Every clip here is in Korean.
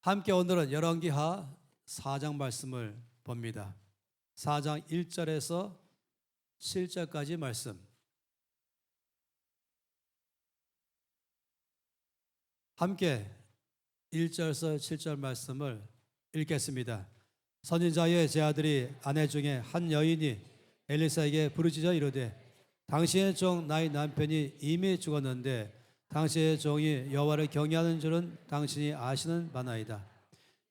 함께 오늘은 열왕기하 4장 말씀을 봅니다. 4장 1절에서 7절까지 말씀. 함께 1절에서 7절 말씀을 읽겠습니다. 선지자의 제 아들이 아내 중에 한 여인이 엘리사에게 부르짖어 이르되 당신의 종 나의 남편이 이미 죽었는데 당신의 종이 여호와를 경외하는 줄은 당신이 아시는 바나이다.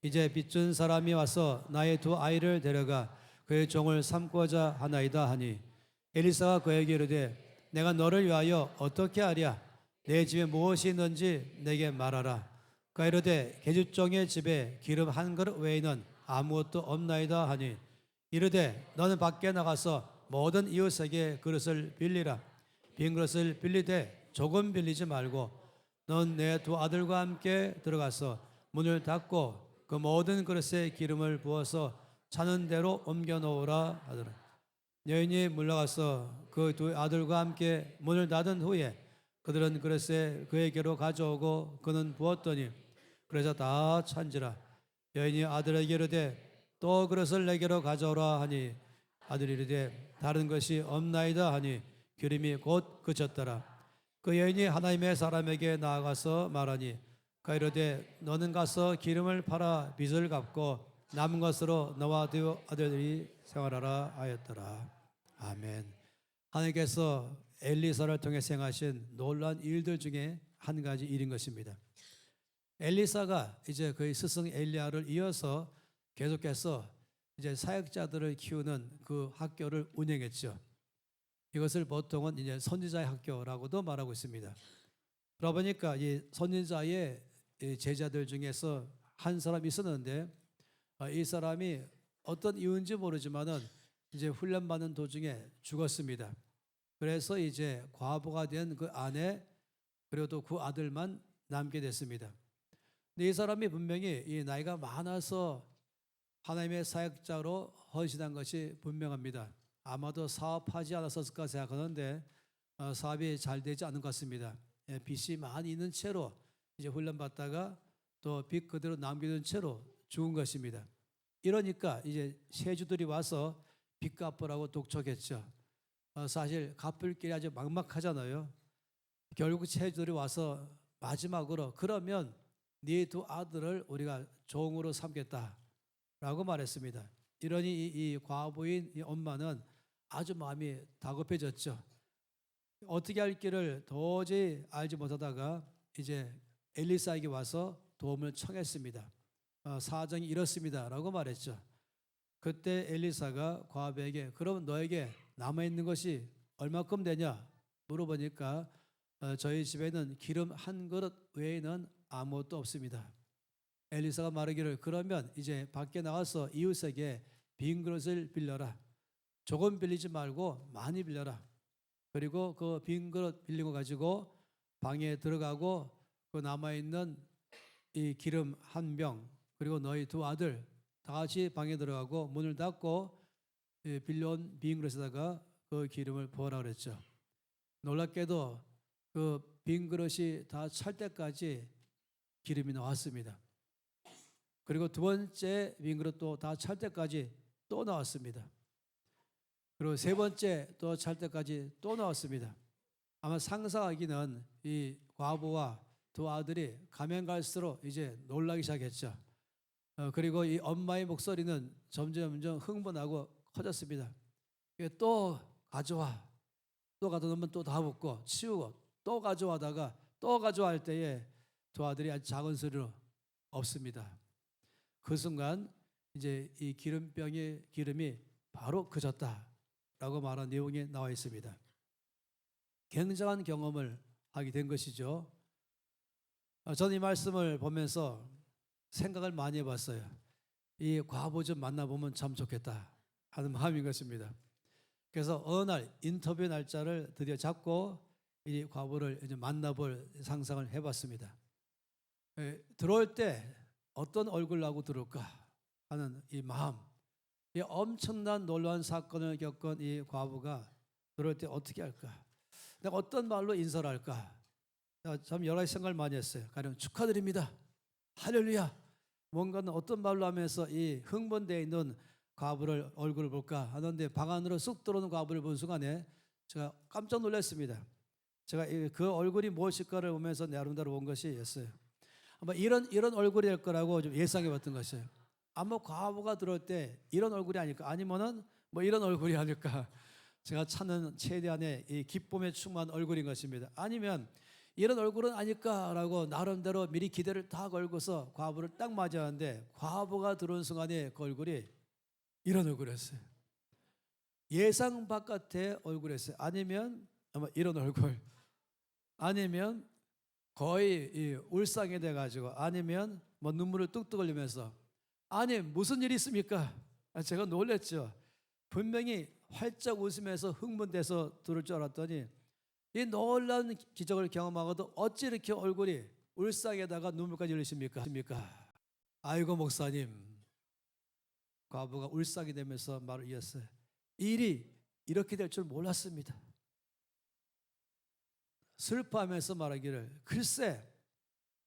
이제 빚준 사람이 와서 나의 두 아이를 데려가 그의 종을 삼고자 하나이다 하니 엘리사가 그에게 이르되 내가 너를 위하여 어떻게 하랴? 내 집에 무엇이 있는지 내게 말하라. 그가 이르되 계집종의 집에 기름 한 그릇 외에는 아무것도 없나이다 하니 이르되 너는 밖에 나가서 모든 이웃에게 그릇을 빌리라. 빈 그릇을 빌리되 조금 빌리지 말고 넌 내 두 아들과 함께 들어가서 문을 닫고 그 모든 그릇에 기름을 부어서 차는 대로 옮겨 놓으라 하더라. 여인이 물러가서 그 두 아들과 함께 문을 닫은 후에 그들은 그릇에 그에게로 가져오고 그는 부었더니 그래서 다 찬지라. 여인이 아들에게 이르되 또 그릇을 내게로 가져오라 하니 아들이 이르되 다른 것이 없나이다 하니 기름이 곧 그쳤더라. 그 여인이 하나님의 사람에게 나아가서 말하니 그가 이르되 너는 가서 기름을 팔아 빚을 갚고 남은 것으로 너와 두 아들들이 생활하라 하였더라. 아멘. 하나님께서 엘리사를 통해 행하신 놀라운 일들 중에 한 가지 일인 것입니다. 엘리사가 이제 그의 스승 엘리야를 이어서 계속해서 이제 사역자들을 키우는 그 학교를 운영했죠. 이것을 보통은 이제 선지자의 학교라고도 말하고 있습니다. 그러다 보니까 이 선지자의 제자들 중에서 한 사람이 있었는데 이 사람이 어떤 이유인지 모르지만은 이제 훈련받는 도중에 죽었습니다. 그래서 이제 과부가 된 그 아내 그리고 또 그 아들만 남게 됐습니다. 근데 이 사람이 분명히 이 나이가 많아서 하나님의 사역자로 헌신한 것이 분명합니다. 아마도 사업하지 않았을까 생각하는데 사업이 잘 되지 않은 것 같습니다. 빚이 많이 있는 채로 이제 훈련받다가 또 빚 그대로 남겨둔 채로 죽은 것입니다. 이러니까 이제 세주들이 와서 빚 갚으라고 독촉했죠. 사실 갚을 길이 아주 막막하잖아요. 결국 세주들이 와서 마지막으로 그러면 네 두 아들을 우리가 종으로 삼겠다라고 말했습니다. 이러니 이 과부인 이 엄마는 아주 마음이 다급해졌죠. 어떻게 할 길을 도저히 알지 못하다가 이제 엘리사에게 와서 도움을 청했습니다. 사정이 이렇습니다라고 말했죠. 그때 엘리사가 과부에게 그럼 너에게 남아있는 것이 얼마큼 되냐 물어보니까 저희 집에는 기름 한 그릇 외에는 아무것도 없습니다. 엘리사가 말하기를 그러면 이제 밖에 나가서 이웃에게 빈 그릇을 빌려라. 조금 빌리지 말고 많이 빌려라. 그리고 그 빈 그릇 빌린 거 가지고 방에 들어가고 그 남아있는 이 기름 한 병 그리고 너희 두 아들 다 같이 방에 들어가고 문을 닫고 빌려온 빈 그릇에다가 그 기름을 부어라 그랬죠. 놀랍게도 그 빈 그릇이 다 찰 때까지 기름이 나왔습니다. 그리고 두 번째 빈 그릇도 다 찰 때까지 또 나왔습니다. 그리고 세 번째 또 찰 때까지 또 나왔습니다. 아마 상상하기는 이 과부와 두 아들이 가면 갈수록 이제 놀라기 시작했죠. 그리고 이 엄마의 목소리는 점점 흥분하고 커졌습니다. 또 가져와. 또 가져오면 또 다 붓고 치우고 또 가져와다가 또 가져갈 때에 두 아들이 아주 작은 소리로 없습니다. 그 순간 이제 이 기름병의 기름이 바로 그쳤다라고 말한 내용이 나와 있습니다. 굉장한 경험을 하게 된 것이죠. 저는 이 말씀을 보면서 생각을 많이 해봤어요. 이 과부 좀 만나보면 참 좋겠다 하는 마음인 것입니다. 그래서 어느 날 인터뷰 날짜를 드디어 잡고 이 과부를 이제 만나볼 상상을 해봤습니다. 들어올 때 어떤 얼굴을 하고 들어올까 하는 이 마음, 이 엄청난 놀라운 사건을 겪은 이 과부가 들어올 때 어떻게 할까? 내가 어떤 말로 인사를 할까? 참 여러 가지 생각을 많이 했어요. 가령 축하드립니다. 할렐루야. 뭔가는 어떤 말로 하면서 이 흥분되어 있는 과부를 얼굴을 볼까 하는데 방 안으로 쑥 들어오는 과부를 본 순간에 제가 깜짝 놀랐습니다. 제가 그 얼굴이 무엇일까를 보면서 내 아름다워 본 것이었어요. 아마 이런 얼굴일 거라고 좀 예상해봤던 것이에요. 아마 과부가 들어올 때 이런 얼굴이 아닐까, 아니면은 뭐 이런 얼굴이 아닐까. 제가 찾는 최대한의 이 기쁨에 충만한 얼굴인 것입니다. 아니면 이런 얼굴은 아닐까라고 나름대로 미리 기대를 다 걸고서 과부를 딱 맞이하는데 과부가 들어온 순간에 그 얼굴이 이런 얼굴이었어요. 예상 바깥의 얼굴이었어요. 아니면 아마 이런 얼굴, 아니면 거의 이 울상이 돼가지고, 아니면 뭐 눈물을 뚝뚝 흘리면서, 아니 무슨 일이 있습니까? 제가 놀랬죠. 분명히 활짝 웃으면서 흥분돼서 들을 줄 알았더니 이 놀라운 기적을 경험하고도 어찌 이렇게 얼굴이 울상에다가 눈물까지 흘리십니까? 아이고 목사님, 과부가 울상이 되면서 말을 이었어요. 일이 이렇게 될 줄 몰랐습니다. 슬퍼하면서 말하기를, 글쎄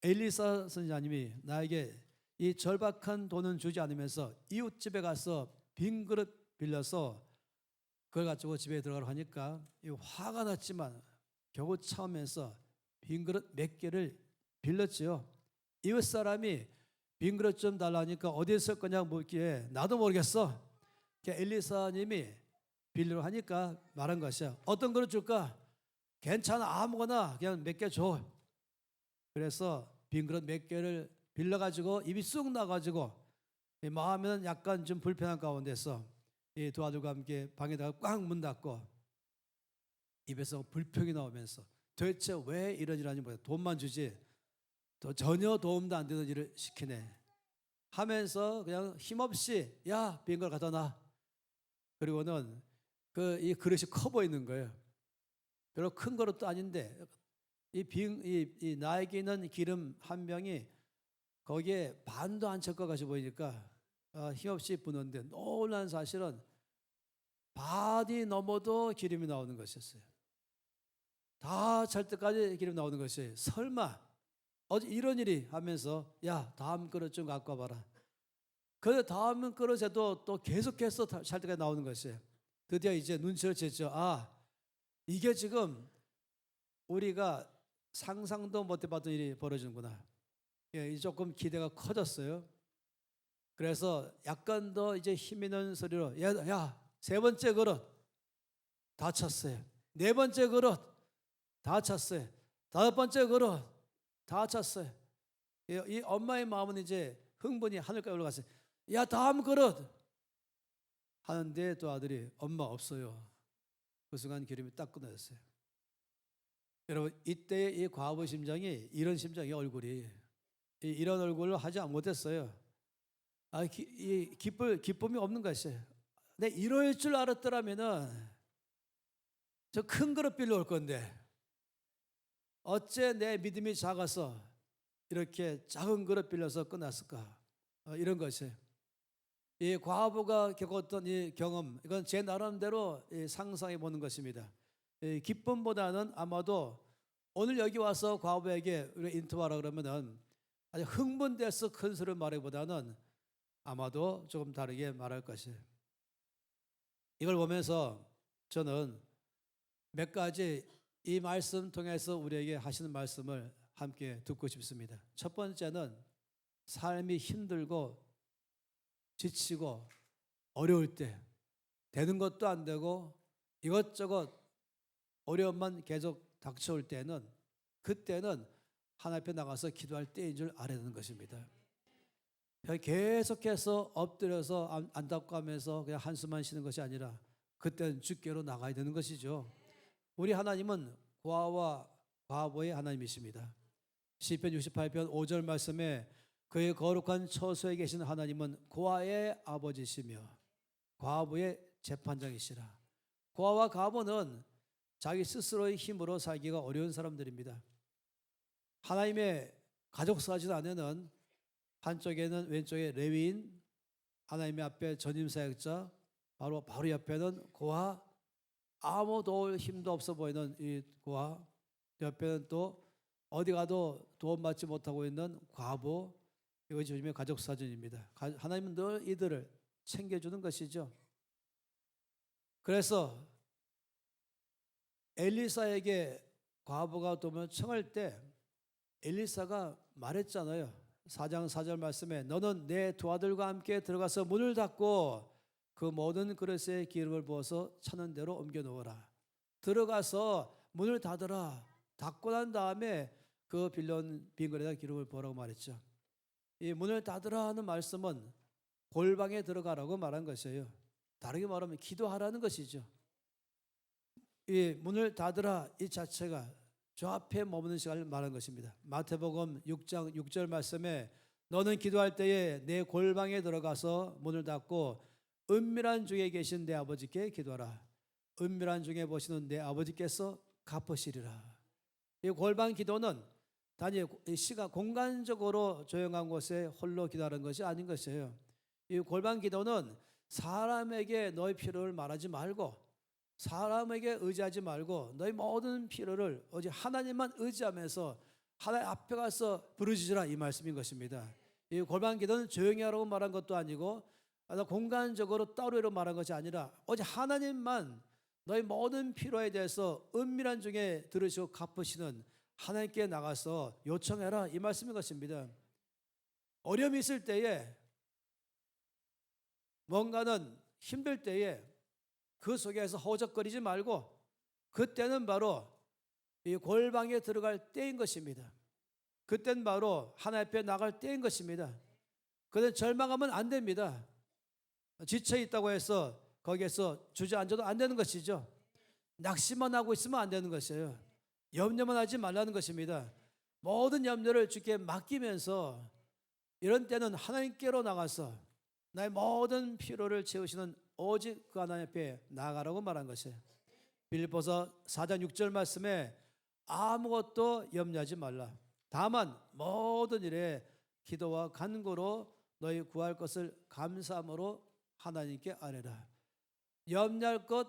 엘리사 선지자님이 나에게 이 절박한 돈은 주지 않으면서 이웃집에 가서 빈 그릇 빌려서 그걸 가지고 집에 들어가라고 하니까 화가 났지만 겨우 참으면서 빈 그릇 몇 개를 빌렸지요. 이웃 사람이 빈 그릇 좀 달라니까 어디에 쓸 거냐 묻기에 나도 모르겠어. 엘리사님이 빌리러 하니까 말한 것이야. 어떤 그릇 줄까? 괜찮아, 아무거나 그냥 몇 개 줘. 그래서 빈 그릇 몇 개를 빌려가지고 입이 쑥 나가지고 마음은 약간 좀 불편한 가운데서 이 두 아들과 함께 방에다가 꽉 문 닫고 입에서 불평이 나오면서 도대체 왜 이런 일 하는지 모르겠어. 돈만 주지 또 전혀 도움도 안 되는 일을 시키네 하면서 그냥 힘없이 야, 빈 걸 갖다 놔. 그리고는 이 그릇이 커 보이는 거예요. 별로 큰 그릇도 아닌데 이 나에게 있는 기름 한 병이 거기에 반도 안 찰 것 같이 보이니까 힘없이 부는데, 놀란 사실은 반이 넘어도 기름이 나오는 것이었어요. 다 찰 때까지 기름이 나오는 것이에요. 설마 어제 이런 일이 하면서 야, 다음 그릇 좀 갖고 와봐라. 그 다음 그릇에도 또 계속해서 찰 때까지 나오는 것이에요. 드디어 이제 눈치를 챘죠. 이게 지금 우리가 상상도 못 해봤던 일이 벌어지는구나. 예, 조금 기대가 커졌어요. 그래서 약간 더 이제 힘 있는 소리로 야, 세 번째 그릇 다 찼어요. 네 번째 그릇 다 찼어요. 다섯 번째 그릇 다 찼어요. 이 엄마의 마음은 이제 흥분이 하늘까지 올라갔어요. 야, 다음 그릇 하는데 또 아들이 엄마 없어요. 그 순간 기름이 딱 끊어졌어요. 여러분, 이때의 이 과부 심정이 이런 심정이 얼굴이 이런 얼굴로 하지 못했어요. 기쁨이 없는 것이에요. 내 이럴 줄 알았더라면은 저 큰 그릇 빌려 올 건데 어째 내 믿음이 작아서 이렇게 작은 그릇 빌려서 끝났을까? 이런 것이에요. 이 과부가 겪었던 이 경험, 이건 제 나름대로 상상해 보는 것입니다. 기쁨보다는 아마도 오늘 여기 와서 과부에게 우리 인터뷰하라 그러면은 아주 흥분돼서 큰 소리를 말하기보다는 아마도 조금 다르게 말할 것이에요. 이걸 보면서 저는 몇 가지 이 말씀 통해서 우리에게 하시는 말씀을 함께 듣고 싶습니다. 첫 번째는 삶이 힘들고 지치고 어려울 때, 되는 것도 안 되고 이것저것 어려움만 계속 닥쳐올 때는, 그때는 하나님 앞에 나가서 기도할 때인 줄 알아야 되는 것입니다. 계속해서 엎드려서 안타까워하면서 그냥 한숨만 쉬는 것이 아니라 그때는 주께로 나가야 되는 것이죠. 우리 하나님은 고아와 과부의 하나님이십니다. 시편 68편 5절 말씀에 그의 거룩한 처소에 계신 하나님은 고아의 아버지시며 과부의 재판장이시라. 고아와 과부는 자기 스스로의 힘으로 살기가 어려운 사람들입니다. 하나님의 가족사진 안에는 한쪽에는 왼쪽에 레위인, 하나님의 앞에 전임사역자, 바로 옆에는 고아, 아무 도울 힘도 없어 보이는 이 고아, 옆에는 또 어디 가도 도움받지 못하고 있는 과부, 이것이 요즘의 가족 사진입니다. 하나님은 늘 이들을 챙겨주는 것이죠. 그래서 엘리사에게 과부가 도움을 청할 때 엘리사가 말했잖아요. 4장 4절 말씀에 너는 내 두 아들과 함께 들어가서 문을 닫고 그 모든 그릇에 기름을 부어서 차는 대로 옮겨 놓으라. 들어가서 문을 닫으라. 닫고 난 다음에 그 빌려온 빈 그릇에다 기름을 부으라고 말했죠. 이 문을 닫으라 하는 말씀은 골방에 들어가라고 말한 것이에요. 다르게 말하면 기도하라는 것이죠. 이 문을 닫으라 이 자체가 저 앞에 머무는 시간을 말한 것입니다. 마태복음 6장 6절 말씀에 너는 기도할 때에 내 골방에 들어가서 문을 닫고 은밀한 중에 계신 내 아버지께 기도하라. 은밀한 중에 보시는 내 아버지께서 갚으시리라. 이 골방 기도는 단지 시간 공간적으로 조용한 곳에 홀로 기도하는 것이 아닌 것이에요. 이 골방 기도는 사람에게 너의 필요를 말하지 말고 사람에게 의지하지 말고 너희 모든 필요를 오직 하나님만 의지하면서 하나님 앞에 가서 부르짖으라 이 말씀인 것입니다. 이 골방 기도는 조용히 하라고 말한 것도 아니고 공간적으로 따로 말한 것이 아니라 오직 하나님만 너희 모든 필요에 대해서 은밀한 중에 들으시고 갚으시는 하나님께 나가서 요청해라 이 말씀인 것입니다. 어려움이 있을 때에 뭔가는 힘들 때에 그 속에서 허우적거리지 말고 그때는 바로 이 골방에 들어갈 때인 것입니다. 그때는 바로 하나님 앞에 나갈 때인 것입니다. 그런데 절망하면 안 됩니다. 지쳐 있다고 해서 거기에서 주저앉아도 안 되는 것이죠. 낙심만 하고 있으면 안 되는 것이에요. 염려만 하지 말라는 것입니다. 모든 염려를 주께 맡기면서 이런 때는 하나님께로 나가서 나의 모든 필요를 채우시는 오직 그 하나님 앞에 나아가라고 말한 것이에요. 빌립보서 4장 6절 말씀에 아무것도 염려하지 말라. 다만 모든 일에 기도와 간구로 너희 구할 것을 감사함으로 하나님께 아뢰라. 염려할 것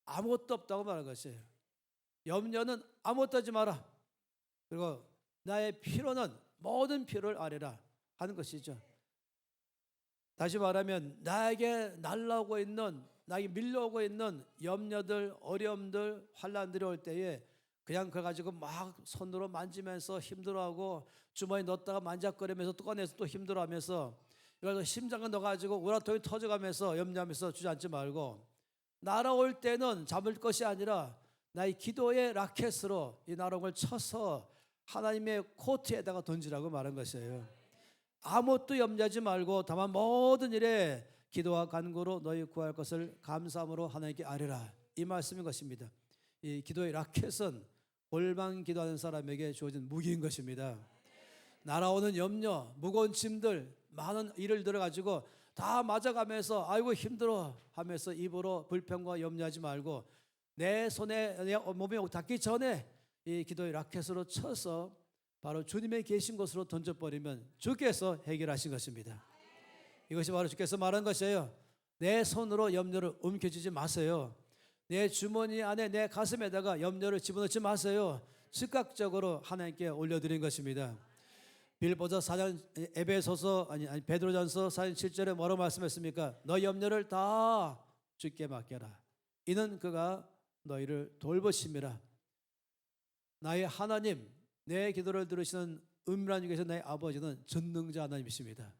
아무것도 없다고 말한 것이에요. 염려는 아무것도 하지 마라. 그리고 나의 필요는 모든 필요를 아뢰라 하는 것이죠. 다시 말하면 나에게 날라오고 있는 나에게 밀려오고 있는 염려들, 어려움들, 환난들이 올 때에 그냥 그거 가지고 막 손으로 만지면서 힘들어하고 주머니 넣었다가 만작거리면서 또 꺼내서 또 힘들어하면서 이걸 심장을 넣어가지고 우라통이 터져가면서 염려하면서 주저앉지 말고 날아올 때는 잡을 것이 아니라 나의 기도의 라켓으로 이 날아온 쳐서 하나님의 코트에다가 던지라고 말한 것이에요. 아무것도 염려하지 말고 다만 모든 일에 기도와 간구로 너희 구할 것을 감사함으로 하나님께 아뢰라 이 말씀인 것입니다. 이 기도의 라켓은 골방 기도하는 사람에게 주어진 무기인 것입니다. 날아오는 염려, 무거운 짐들, 많은 일을 들어가지고 다 맞아가면서 아이고 힘들어 하면서 입으로 불평과 염려하지 말고 내 손에 내 몸에 닿기 전에 이 기도의 라켓으로 쳐서 바로 주님의 계신 곳으로 던져버리면 주께서 해결하신 것입니다. 이것이 바로 주께서 말한 것이에요. 내 손으로 염려를 움켜쥐지 마세요. 내 주머니 안에 내 가슴에다가 염려를 집어넣지 마세요. 즉각적으로 하나님께 올려드린 것입니다. 빌립보서 4장 에베소서 아니 베드로전서 4장 7절에 뭐라고 말씀했습니까? 너 염려를 다 주께 맡겨라. 이는 그가 너희를 돌보심이라. 나의 하나님, 내 기도를 들으시는 은밀한 중에서 나의 아버지는 전능자 하나님이십니다.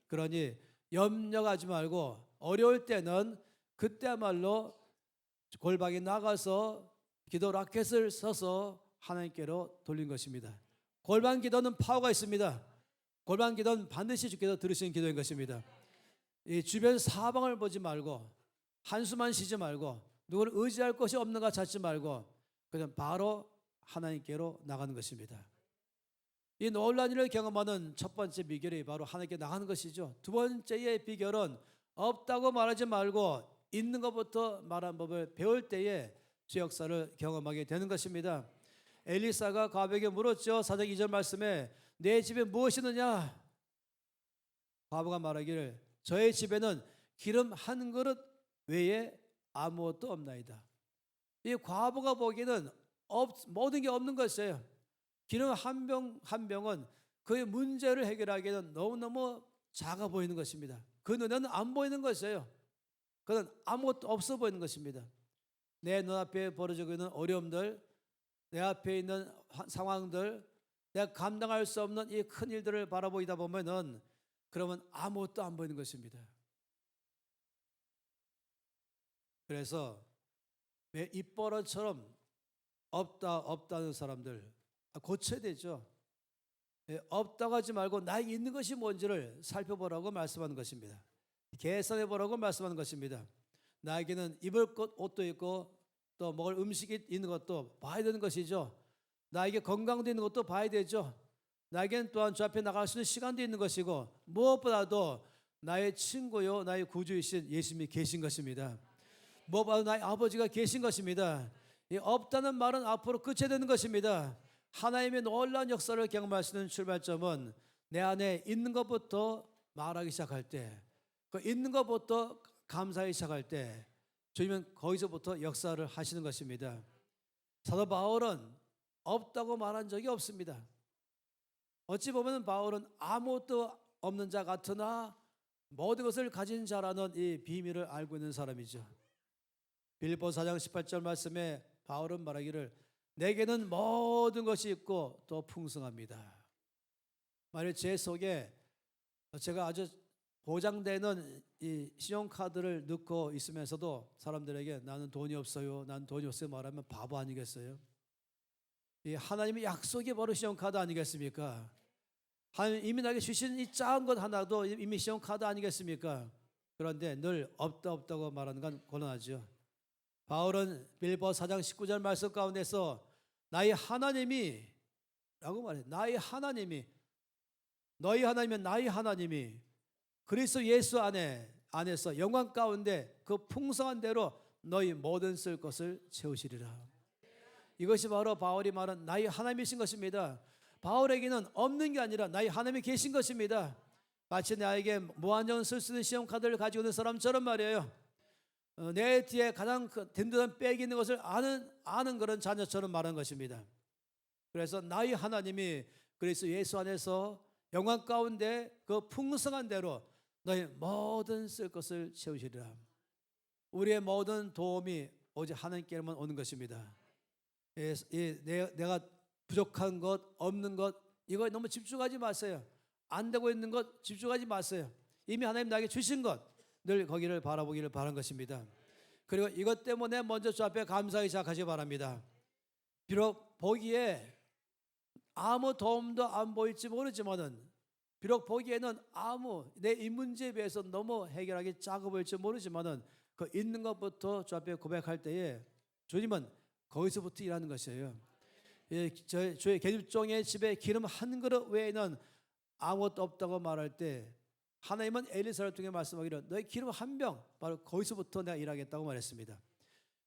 그러니 염려하지 말고 어려울 때는 그때야말로 골방에 나가서 기도 라켓을 써서 하나님께로 돌린 것입니다. 골방 기도는 파워가 있습니다. 골방 기도는 반드시 주께서 들으시는 기도인 것입니다. 이 주변 사방을 보지 말고 한숨만 쉬지 말고 누구를 의지할 것이 없는가 찾지 말고 그냥 바로 하나님께로 나가는 것입니다. 이 놀라운 일을 경험하는 첫 번째 비결이 바로 하나님께 나가는 것이죠. 두 번째의 비결은 없다고 말하지 말고 있는 것부터 말하는 법을 배울 때에 주 역사를 경험하게 되는 것입니다. 엘리사가 과부에게 물었죠. 4장 2절 말씀에 내 집에 무엇이 있느냐? 과부가 말하기를 저의 집에는 기름 한 그릇 외에 아무것도 없나이다. 이 과부가 보기에는 모든 게 없는 것이에요. 기름 한 병은 그의 문제를 해결하기에는 너무너무 작아 보이는 것입니다. 그 눈에는 안 보이는 것이에요. 그는 아무것도 없어 보이는 것입니다. 내 눈앞에 벌어지고 있는 어려움들, 내 앞에 있는 상황들, 내가 감당할 수 없는 이 큰 일들을 바라보다 보면은 그러면 아무것도 안 보이는 것입니다. 그래서 왜 입버릇처럼 없다는 사람들 고쳐야 되죠. 없다고 하지 말고 나에게 있는 것이 뭔지를 살펴보라고 말씀하는 것입니다. 계산해 보라고 말씀하는 것입니다. 나에게는 입을 옷도 있고 또 먹을 음식이 있는 것도 봐야 되는 것이죠. 나에게 건강도 있는 것도 봐야 되죠. 나에게는 또한 주 앞에 나갈 수 있는 시간도 있는 것이고 무엇보다도 나의 친구요 나의 구주이신 예수님이 계신 것입니다. 무엇보다도 나의 아버지가 계신 것입니다. 이 없다는 말은 앞으로 끝이 되는 것입니다. 하나님의 놀라운 역사를 경험할 수 있는 출발점은 내 안에 있는 것부터 말하기 시작할 때, 그 있는 것부터 감사하기 시작할 때 주님은 거기서부터 역사를 하시는 것입니다. 사도 바울은 없다고 말한 적이 없습니다. 어찌 보면 바울은 아무것도 없는 자 같으나 모든 것을 가진 자라는 이 비밀을 알고 있는 사람이죠. 빌립보서 4장 18절 말씀에 바울은 말하기를 내게는 모든 것이 있고 또 풍성합니다. 만약 제 속에 제가 아주 보장되는 이 신용카드를 넣고 있으면서도 사람들에게 나는 돈이 없어요, 나는 돈이 없어요 말하면 바보 아니겠어요? 이 하나님의 약속이 바로 신용카드 아니겠습니까? 하나님 이미 나에게 주신 이 작은 것 하나도 이미 신용카드 아니겠습니까? 그런데 늘 없다고 말하는 건 곤란하죠. 바울은 빌립보서 4장 19절 말씀 가운데서 나의 하나님이 라고 말해요. 나의 하나님이, 너희 하나님은 나의 하나님이 그리스도 예수 안에서 영광 가운데 그 풍성한 대로 너희 모든 쓸 것을 채우시리라. 이것이 바로 바울이 말한 나의 하나님이신 것입니다. 바울에게는 없는 게 아니라 나의 하나님이 계신 것입니다. 마치 나에게 무한정 쓸 수 있는 신용카드를 가지고 있는 사람처럼 말이에요. 내 뒤에 가장 든든한 백이 있는 것을 아는 그런 자녀처럼 말하는 것입니다. 그래서 나의 하나님이 그리스도 예수 안에서 영광 가운데 그 풍성한 대로 너희 모든 쓸 것을 채우시리라. 우리의 모든 도움이 오직 하나님께로만 오는 것입니다. 내가 부족한 것, 없는 것 이거에 너무 집중하지 마세요. 안 되고 있는 것 집중하지 마세요. 이미 하나님 나에게 주신 것 늘 거기를 바라보기를 바란 것입니다. 그리고 이것 때문에 먼저 주 앞에 감사하기 시작하시기 바랍니다. 비록 보기에 아무 도움도 안 보일지 모르지만은 비록 보기에는 내 이 문제에 비해서 너무 해결하기 작아 보일지 모르지만은 그 있는 것부터 주 앞에 고백할 때에 주님은 거기서부터 일하는 것이에요. 저희 계집종의 집에 기름 한 그릇 외에는 아무것도 없다고 말할 때 하나님은 엘리사를 통해 말씀하기를 너희 기름 한 병 바로 거기서부터 내가 일하겠다고 말했습니다.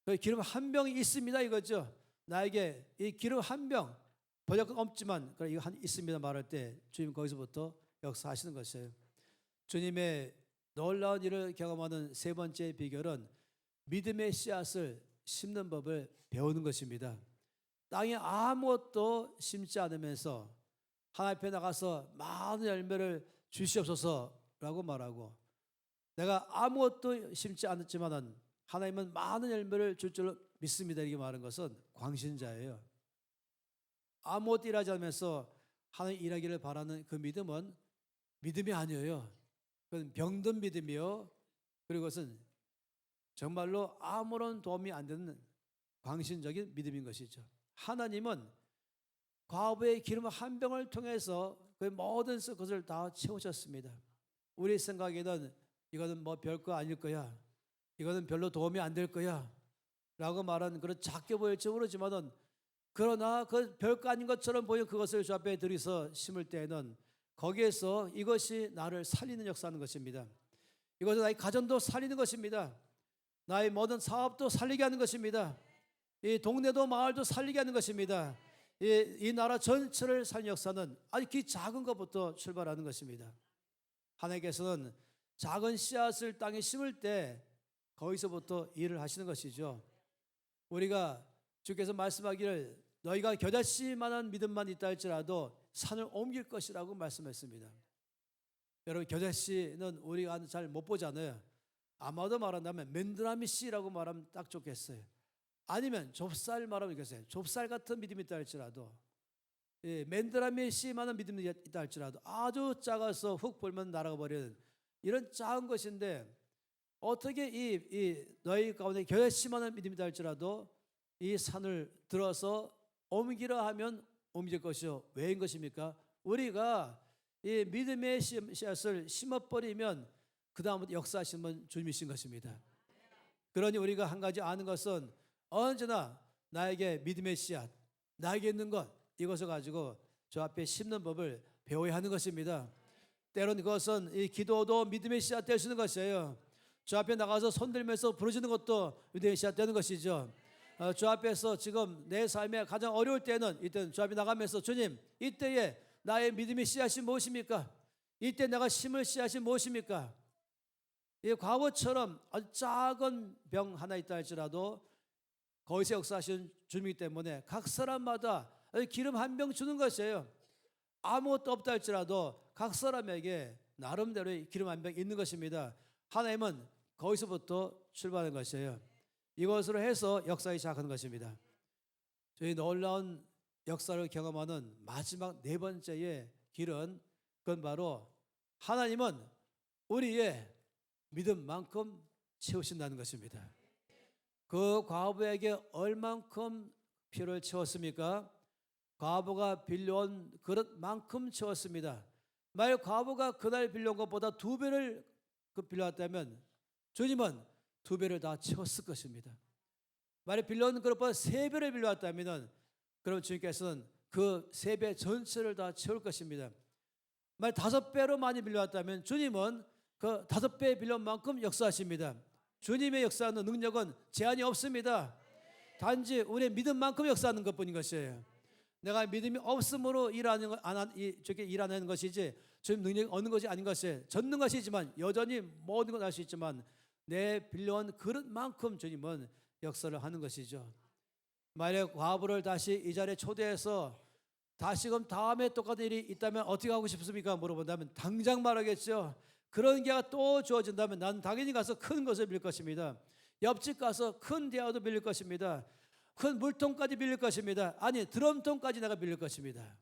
그 기름 한 병이 있습니다 이거죠. 나에게 이 기름 한 병 번역은 없지만 이거 있습니다 말할 때 주님 거기서부터 역사하시는 것이에요. 주님의 놀라운 일을 경험하는 세 번째 비결은 믿음의 씨앗을 심는 법을 배우는 것입니다. 땅에 아무것도 심지 않으면서 하나님 앞에 나가서 많은 열매를 주시옵소서라고 말하고 내가 아무것도 심지 않았지만 하나님은 많은 열매를 줄 줄 믿습니다 이렇게 말하는 것은 광신자예요. 아무것도 일하지 않으면서 하나님 일하기를 바라는 그 믿음은 믿음이 아니에요. 그건 병든 믿음이요. 그리고 그것은 정말로 아무런 도움이 안 되는 광신적인 믿음인 것이죠. 하나님은 과부의 기름 한 병을 통해서 그 모든 것을 다 채우셨습니다. 우리 생각에는 이거는 뭐 별거 아닐 거야. 이거는 별로 도움이 안 될 거야. 라고 말하는 그런 작게 보일지 모르지만은 그러나 그 별거 아닌 것처럼 보이는 그것을 주 앞에 들이서 심을 때에는 거기에서 이것이 나를 살리는 역사하는 것입니다. 이것은 나의 가정도 살리는 것입니다. 나의 모든 사업도 살리게 하는 것입니다. 이 동네도 마을도 살리게 하는 것입니다. 이 나라 전체를 살리는 역사는 아주 그 작은 것부터 출발하는 것입니다. 하나님께서는 작은 씨앗을 땅에 심을 때 거기서부터 일을 하시는 것이죠. 우리가 주께서 말씀하기를 너희가 겨자씨만한 믿음만 있다 할지라도 산을 옮길 것이라고 말씀했습니다. 여러분, 겨자씨는 우리가 잘 못 보잖아요. 아마도 말한다면 맨드라미 씨라고 말하면 딱 좋겠어요. 아니면 좁쌀 말하면 이겠어요. 좁쌀 같은 믿음이 있다 할지라도, 맨드라미 씨만한 믿음이 있다 할지라도 아주 작아서 훅 불면 날아가 버리는 이런 작은 것인데, 어떻게 이 너희 가운데 겨자씨만한 믿음이 있다 할지라도 이 산을 들어서 옮기려 하면 옮길 것이요. 왜인 것입니까? 우리가 이 믿음의 씨앗을 심어버리면 그 다음부터 역사하시는 주님이신 것입니다. 그러니 우리가 한 가지 아는 것은 언제나 나에게 믿음의 씨앗, 나에게 있는 것, 이것을 가지고 저 앞에 심는 법을 배워야 하는 것입니다. 때로는 그것은 이 기도도 믿음의 씨앗 될 수 있는 것이에요. 저 앞에 나가서 손 들면서 부르짖는 것도 믿음의 씨앗 되는 것이죠. 저 앞에서 지금 내 삶에 가장 어려울 때는, 이때는 저 앞에 나가면서 주님, 이때에 나의 믿음의 씨앗이 무엇입니까? 이때 내가 심을 씨앗이 무엇입니까? 이 과거처럼 아주 작은 병 하나 있다 할지라도 거기서 역사하시는 주님이기 때문에 각 사람마다 기름 한 병 주는 것이에요. 아무것도 없다 할지라도 각 사람에게 나름대로의 기름 한 병 있는 것입니다. 하나님은 거기서부터 출발하는 것이에요. 이것으로 해서 역사에 시작하는 것입니다. 저희 놀라운 역사를 경험하는 마지막 네 번째의 길은, 그건 바로 하나님은 우리의 믿음만큼 채우신다는 것입니다. 그 과부에게 얼만큼 피를 채웠습니까? 과부가 빌려온 그릇만큼 채웠습니다. 만약 과부가 그날 빌려온 것보다 2배를 빌려왔다면 주님은 2배를 다 채웠을 것입니다. 만약 빌려온 그릇보다 3배를 빌려왔다면 그럼 주님께서는 그 3배 전체를 다 채울 것입니다. 만약 5배로 많이 빌려왔다면 주님은 그 5배 빌려온 만큼 역사하십니다. 주님의 역사하는 능력은 제한이 없습니다. 단지 우리의 믿음만큼 역사하는 것뿐인 것이에요. 내가 믿음이 없음으로 일하는 것이지 주님 능력이 없는 것이 아닌 것이에요. 전능하시지만 여전히 모든 걸 할 수 있지만 내 빌려온 그릇만큼 주님은 역사를 하는 것이죠. 만약 과부를 다시 이 자리에 초대해서 다시금 다음에 똑같은 일이 있다면 어떻게 하고 싶습니까? 물어본다면 당장 말하겠죠. 그런 기회가 또 주어진다면 나는 당연히 가서 큰 것을 빌릴 것입니다. 옆집 가서 큰 대야도 빌릴 것입니다. 큰 물통까지 빌릴 것입니다. 아니, 드럼통까지 내가 빌릴 것입니다.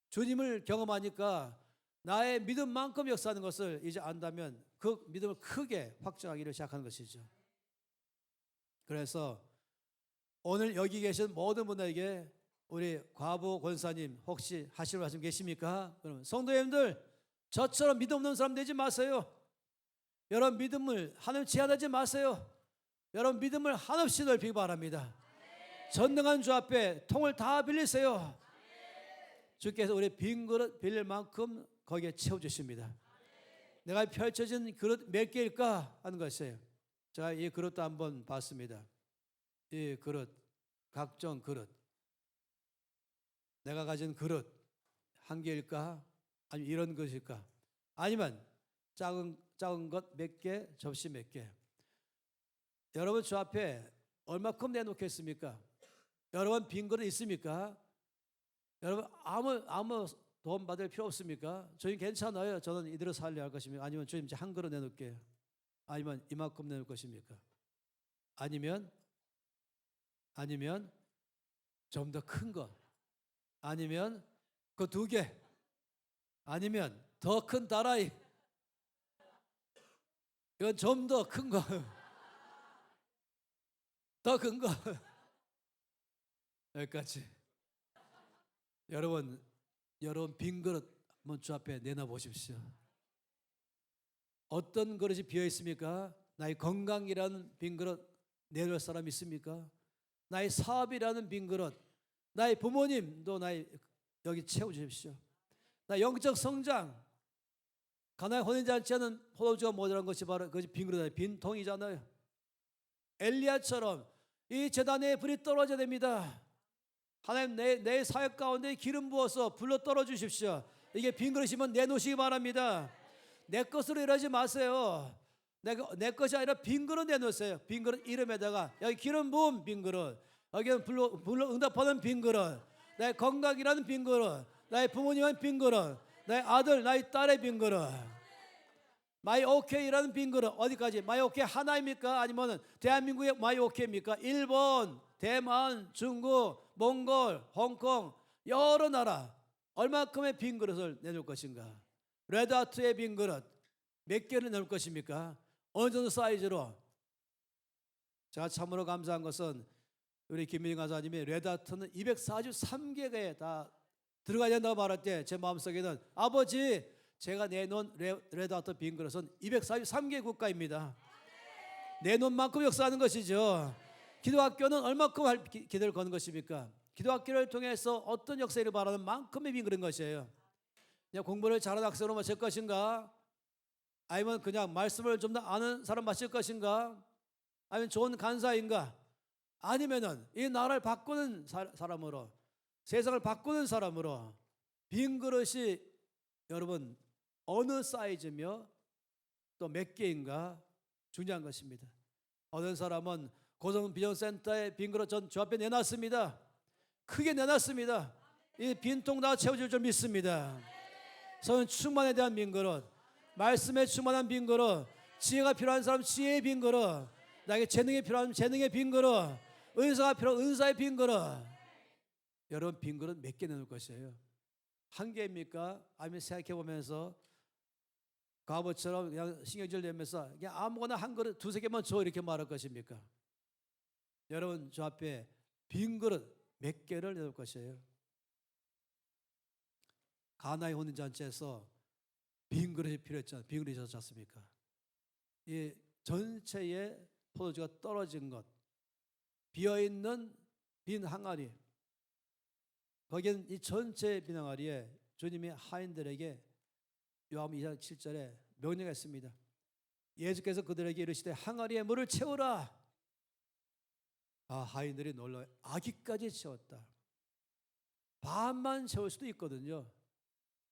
주님을 경험하니까 나의 믿음만큼 역사하는 것을 이제 안다면 그 믿음을 크게 확장하기를 시작하는 것이죠. 그래서 오늘 여기 계신 모든 분에게 우리 과부 권사님 혹시 하실 말씀 계십니까? 그러면 성도님들, 저처럼 믿음 없는 사람 되지 마세요. 여러분 믿음을 하나님 제한하지 마세요. 여러분 믿음을 한없이 넓히기 바랍니다. 전능한 주 앞에 통을 다 빌리세요. 주께서 우리 빈 그릇 빌릴 만큼 거기에 채워주십니다. 내가 펼쳐진 그릇 몇 개일까 하는 것이에요. 제가 이 그릇도 한번 봤습니다. 이 그릇, 각종 그릇, 내가 가진 그릇 한 개일까? 아니면 이런 것일까? 아니면 작은 것 몇 개, 접시 몇 개. 여러분 주 앞에 얼마큼 내놓겠습니까? 여러분 빈 그릇 있습니까? 여러분 아무 도움 받을 필요 없습니까? 주님 괜찮아요. 저는 이대로 살려 할 것입니까? 아니면 주님 이제 한 그릇 내놓을게요. 아니면 이만큼 내놓을 것입니까? 아니면 좀 더 큰 것, 아니면 그 2개, 아니면 더 큰 다라이, 이건 좀 더 큰 거, 더 큰 거, 여기까지. 여러분 빈 그릇 한번 주 앞에 내놔 보십시오. 어떤 그릇이 비어 있습니까? 나의 건강이라는 빈 그릇 내놓을 사람 있습니까? 나의 사업이라는 빈 그릇, 나의 부모님도 여기 채워주십시오. 나 영적 성장, 가나에 혼인잔치하는 포도주가 모자란 것이 바로 그것이 빈 그릇, 빈 통이잖아요. 엘리야처럼 이 제단에 불이 떨어져야 됩니다. 하나님 내 사역 가운데 기름 부어서 불러 떨어 주십시오. 이게 빈 그릇이면 내놓으시기 바랍니다. 내 것으로 일하지 마세요. 내 것이 아니라 빈 그릇 내놓으세요. 빈 그릇 이름에다가 여기 기름 부은 빈 그릇, 여기는 불로 응답하는 빈 그릇, 내 건강이라는 빈 그릇, 나의 부모님은 빈 그릇, 나의 아들, 나의 딸의 빈 그릇. 마이 오케이라는 빈 그릇 어디까지? 마이 오케이 하나입니까? 아니면 대한민국의 마이 오케이입니까? 일본, 대만, 중국, 몽골, 홍콩 여러 나라 얼마큼의 빈 그릇을 내놓을 것인가? 레드하트의 빈 그릇 몇 개를 내놓을 것입니까? 어느 정도 사이즈로? 제가 참으로 감사한 것은 우리 김민희 간사님이 레드하트는 243개에 다 들어가야 된다고 말할 때 제 마음속에는 아버지 제가 내놓은 레드하트 빈 그릇은 243개 국가입니다. 내놓은 만큼 역사하는 것이죠. 기도학교는 얼마큼 기대를 거는 것입니까? 기도학교를 통해서 어떤 역사를 바라는 만큼의 빈 그릇인 것이에요. 그냥 공부를 잘하는 학생으로 마실 것인가? 아니면 그냥 말씀을 좀 더 아는 사람 마실 것인가? 아니면 좋은 간사인가? 아니면은 이 나라를 바꾸는 사람으로, 세상을 바꾸는 사람으로 빈 그릇이 여러분 어느 사이즈며 또 몇 개인가 중요한 것입니다. 어떤 사람은 고성 비전센터에 빈 그릇 전 주 앞에 내놨습니다. 크게 내놨습니다. 이 빈통 다 채워질 줄 믿습니다. 저는 충만에 대한 빈 그릇, 말씀에 충만한 빈 그릇, 지혜가 필요한 사람 지혜의 빈 그릇, 나에게 재능이 필요한 재능의 빈 그릇, 은사가 필요한 은사의 빈 그릇. 여러분 빈 그릇 몇 개 내놓을 것이에요? 한 개입니까? 아니면 생각해 보면서 과거처럼 그냥 신경질 내면서 그냥 아무거나 한 그릇 두세 개만 줘 이렇게 말할 것입니까? 여러분 저 앞에 빈 그릇 몇 개를 내놓을 것이에요? 가나의 혼인잔치에서 빈 그릇이 필요했잖아요. 빈 그릇이 있었지 않습니까? 이 전체의 포도주가 떨어진 것, 비어있는 빈 항아리, 거기는 이 전체 빈 항아리에 주님이 하인들에게 요한복음 2장 7절에 명령했습니다. 예수께서 그들에게 이르시되 항아리에 물을 채우라. 하인들이 놀라요. 아기까지 채웠다. 반만 채울 수도 있거든요.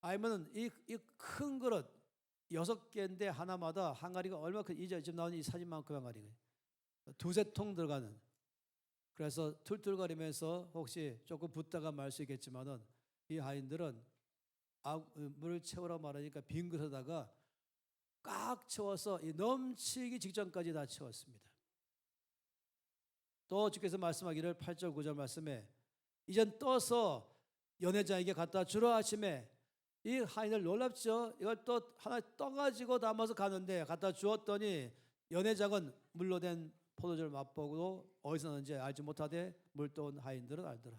아니면 이 큰 그릇 6개인데 하나마다 항아리가 얼마큼 이제 지금 나오는 이 사진만큼 항아리가 두세 통 들어가는. 그래서 툴툴거리면서 혹시 조금 붓다가 말 수 있겠지만은 이 하인들은 물을 채우라 말하니까 빈 그릇에다가 꽉 채워서 넘치기 직전까지 다 채웠습니다. 또 주께서 말씀하기를 8절 9절 말씀에 이젠 떠서 연회장에게 갖다 주라 하심에 이 하인들 놀랍죠. 이걸 또 하나 떠가지고 담아서 가는데 갖다 주었더니 연회장은 물로 된 포도주를 맛보고 어디서 났는지 알지 못하되 물 떠온 하인들은 알더라.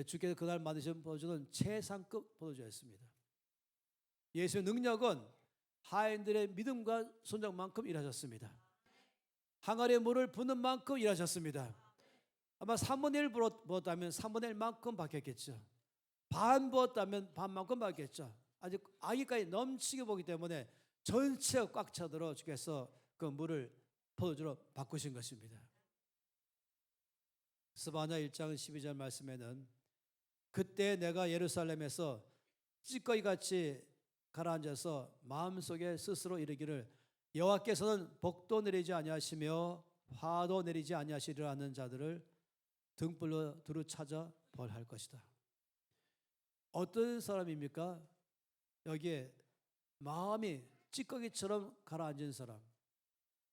주께서 그날 만드신 포도주는 최상급 포도주였습니다. 예수의 능력은 하인들의 믿음과 순종만큼 일하셨습니다. 항아리에 물을 붓는 만큼 일하셨습니다. 아마 3분의 1 부었다면 3분의 1만큼 받겠죠. 반 부었다면 반만큼 받겠죠. 아직 아기까지 넘치게 보기 때문에 전체가 꽉 차도록 주께서 그 물을 포도주로 바꾸신 것입니다. 스바냐 1장 12절 말씀에는 그때 내가 예루살렘에서 찌꺼기같이 가라앉아서 마음속에 스스로 이르기를 여호와께서는 복도 내리지 아니하시며 화도 내리지 아니하시리라 하는 자들을 등불로 두루 찾아 벌할 것이다. 어떤 사람입니까? 여기에 마음이 찌꺼기처럼 가라앉은 사람.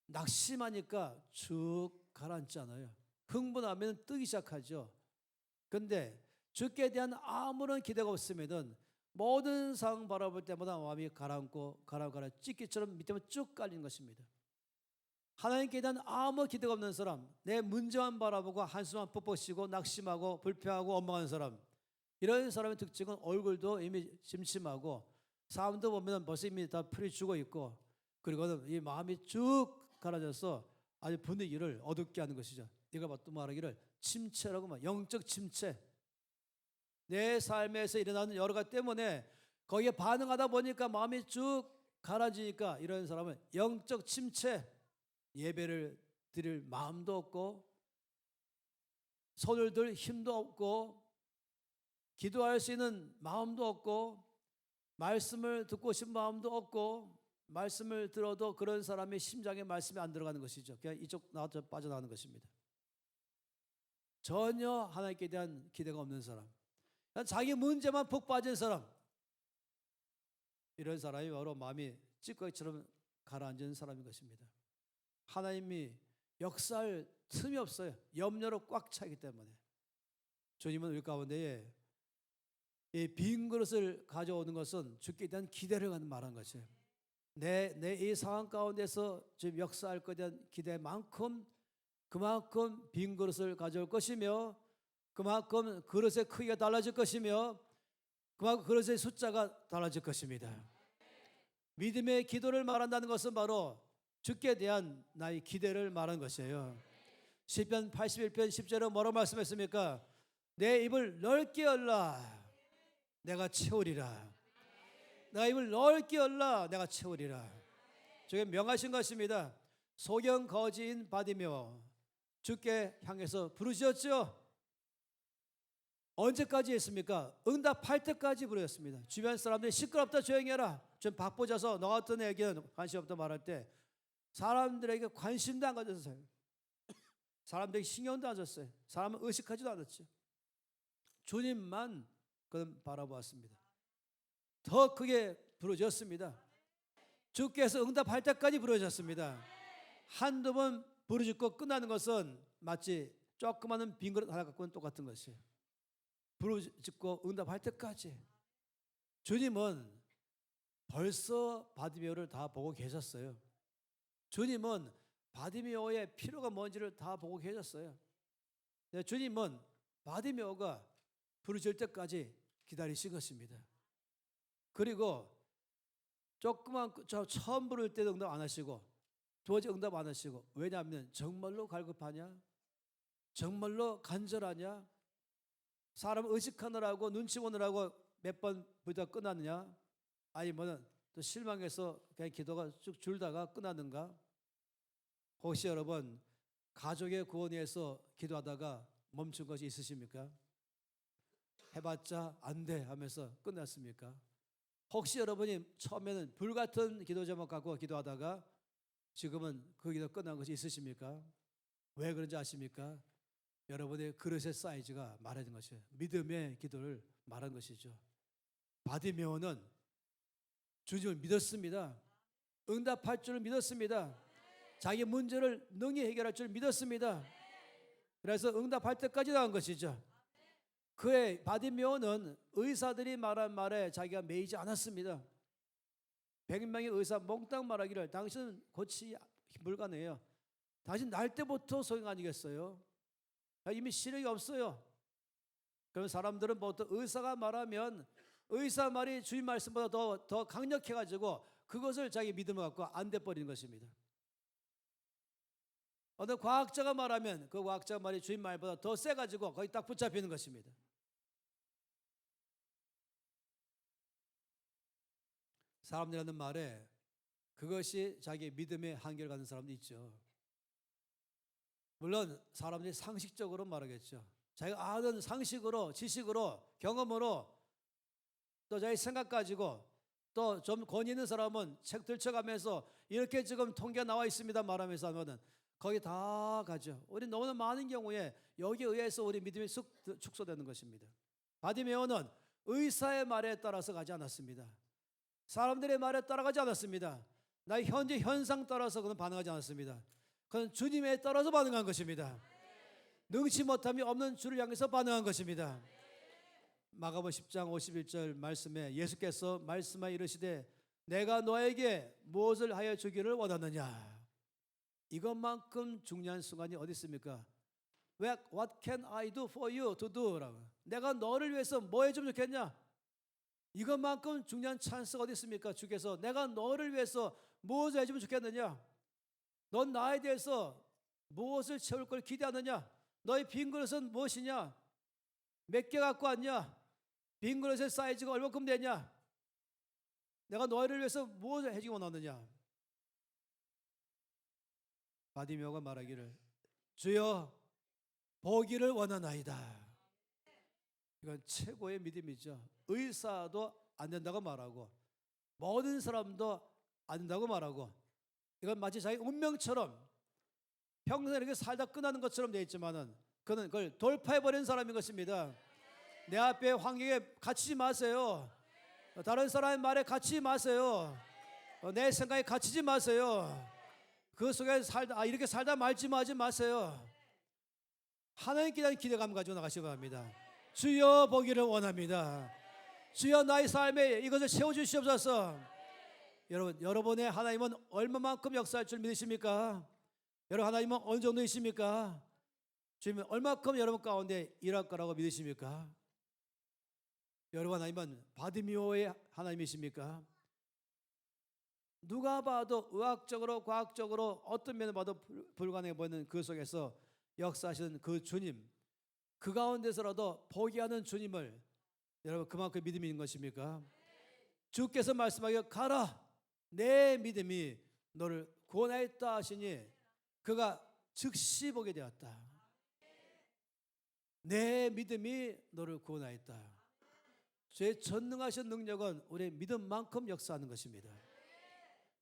낙심하니까 쭉 가라앉잖아요. 흥분하면 뜨기 시작하죠. 그런데 주께 대한 아무런 기대가 없으면 모든 상황 바라볼 때마다 마음이 가라앉고 찌꺼기처럼 밑에 쭉 깔리는 것입니다. 하나님께 대한 아무 기대가 없는 사람, 내 문제만 바라보고 한숨만 뻑뻑 쉬고 낙심하고 불평하고 원망하는 사람, 이런 사람의 특징은 얼굴도 이미 심심하고 사람도 보면 벌써 이미 다 풀이 죽어 있고 그리고는 이 마음이 쭉 가라져서 아주 분위기를 어둡게 하는 것이죠. 네가 또 말하기를 침체라고 말, 영적 침체. 내 삶에서 일어나는 여러 가지 때문에 거기에 반응하다 보니까 마음이 쭉 가라지니까 이런 사람은 영적 침체, 예배를 드릴 마음도 없고 손을 들 힘도 없고 기도할 수 있는 마음도 없고 말씀을 듣고 싶은 마음도 없고 말씀을 들어도 그런 사람의 심장에 말씀이 안 들어가는 것이죠. 그냥 이쪽 나와서 빠져나가는 것입니다. 전혀 하나님께 대한 기대가 없는 사람. 자기 문제만 푹 빠진 사람, 이런 사람이 바로 마음이 찌꺼기처럼 가라앉은 사람인 것입니다. 하나님이 역사할 틈이 없어요. 염려로 꽉 차기 때문에. 주님은 우리 가운데에 이 빈 그릇을 가져오는 것은 주께 대한 기대를 갖는 말한 것이에요. 내 이 상황 가운데서 지금 역사할 것에 대한 기대만큼 그만큼 빈 그릇을 가져올 것이며, 그만큼 그릇의 크기가 달라질 것이며, 그만큼 그릇의 숫자가 달라질 것입니다. 믿음의 기도를 말한다는 것은 바로 주께 대한 나의 기대를 말하는 것이에요. 시편 81편 10절에 뭐라고 말씀했습니까? 내 입을 넓게 열라 내가 채우리라. 내가 입을 넓게 열라 내가 채우리라. 저게 명하신 것입니다. 소경 거지인 바디메오 주께 향해서 부르셨죠. 언제까지 했습니까? 응답할 때까지 부르셨습니다. 주변 사람들이 시끄럽다 조용히 해라, 좀 바쁘셔서 너 같은 애기는 관심 없다 말할 때 사람들에게 관심도 안 가졌어요. 사람들에게 신경도 안 줬어요. 사람은 의식하지도 않았죠. 주님만 그는 바라보았습니다. 더 크게 부르셨습니다. 주께서 응답할 때까지 부르셨습니다. 한두 번 부르짖고 끝나는 것은 마치 조그마한 빈 그릇 하나 갖고는 똑같은 것이에요. 부르짖고 응답할 때까지. 주님은 벌써 바디메오를 다 보고 계셨어요. 주님은 바디메오의 필요가 뭔지를 다 보고 계셨어요. 주님은 바디메오가 부르짖을 때까지 기다리신 것입니다. 그리고 조그만 처음 부를 때도 응답 안 하시고 두 번째 응답 안 하시고, 왜냐하면 정말로 갈급하냐? 정말로 간절하냐? 사람 의식하느라고 눈치 보느라고 몇 번 부르다 끝났느냐? 아니면 또 실망해서 그냥 기도가 쭉 줄다가 끝났는가? 혹시 여러분 가족의 구원을 위해서 기도하다가 멈춘 것이 있으십니까? 해봤자 안 돼 하면서 끝났습니까? 혹시 여러분이 처음에는 불같은 기도 제목 갖고 기도하다가 지금은 그 기도 끝난 것이 있으십니까? 왜 그런지 아십니까? 여러분의 그릇의 사이즈가 말하는 것이에요. 믿음의 기도를 말한 것이죠. 바디메오는 주님을 믿었습니다. 응답할 줄 믿었습니다. 자기 문제를 능히 해결할 줄 믿었습니다. 그래서 응답할 때까지 나온 것이죠. 그의 바디메오는 의사들이 말한 말에 자기가 매이지 않았습니다. 100명의 의사 몽땅 말하기를 당신은 고치 불가능해요. 당신 날 때부터 소용 아니겠어요? 이미 시력이 없어요. 그럼 사람들은 보통 의사가 말하면 의사 말이 주님 말씀보다 더 강력해가지고 그것을 자기 믿음을 갖고 안 돼버리는 것입니다. 어떤 과학자가 말하면 그 과학자 말이 주님 말보다 더 세가지고 거기 딱 붙잡히는 것입니다. 사람들이 하는 말에 그것이 자기 믿음의 한계를 갖는 사람도 있죠. 물론 사람들이 상식적으로 말하겠죠. 자기가 아는 상식으로, 지식으로, 경험으로, 또 자기 생각 가지고, 또 좀 권위 있는 사람은 책 들춰가면서 이렇게 지금 통계가 나와 있습니다 말하면서 하면은 거기 다 가죠. 우리 너무나 많은 경우에 여기에 의해서 우리 믿음이 축소되는 것입니다. 바디메오는 의사의 말에 따라서 가지 않았습니다. 사람들의 말에 따라가지 않았습니다. 나의 현재 현상 따라서 그는 반응하지 않았습니다. 그는 주님에 따라서 반응한 것입니다. 능치 못함이 없는 주를 향해서 반응한 것입니다. 마가복음 10장 51절 말씀에 예수께서 말씀하여 이르시되 내가 너에게 무엇을 하여 주기를 원하느냐. 이것만큼 중요한 순간이 어디 있습니까? What can I do for you to do? 라고. 내가 너를 위해서 뭐 해주면 좋겠냐? 이것만큼 중요한 찬스가 어디 있습니까? 주께서 내가 너를 위해서 무엇을 해주면 좋겠느냐? 넌 나에 대해서 무엇을 채울 걸 기대하느냐? 너의 빈 그릇은 무엇이냐? 몇 개 갖고 왔냐? 빈 그릇의 사이즈가 얼마큼 되냐? 내가 너희를 위해서 무엇을 해주기 원하느냐? 바디메오가 말하기를 주여 보기를 원하나이다. 이건 최고의 믿음이죠. 의사도 안 된다고 말하고 모든 사람도 안 된다고 말하고 이건 마치 자기 운명처럼 평생 이렇게 살다 끝나는 것처럼 되어 있지만은 그는 그걸 돌파해버린 사람인 것입니다. 내 앞에 환경에 갇히지 마세요. 다른 사람의 말에 갇히지 마세요. 내 생각에 갇히지 마세요. 그 속에 이렇게 살다 말지 마세요. 하나님께 대한 기대감 가지고 나가시기 바랍니다. 주여 보기를 원합니다. 주여 나의 삶에 이것을 채워주시옵소서. 여러분의 하나님은 얼마만큼 역사할 줄 믿으십니까? 여러분 하나님은 어느 정도이십니까? 주님은 얼마큼 여러분 가운데 일할 거라고 믿으십니까? 여러분 하나님은 바디미오의 하나님이십니까? 누가 봐도 의학적으로 과학적으로 어떤 면을 봐도 불가능해 보이는 그 속에서 역사하시는 그 주님, 그 가운데서라도 포기하는 주님을 여러분 그만큼 믿음이 있는 것입니까? 주께서 말씀하기를 가라 내 믿음이 너를 구원하였다 하시니 그가 즉시 보게 되었다. 내 믿음이 너를 구원하였다. 주의 전능하신 능력은 우리의 믿음만큼 역사하는 것입니다.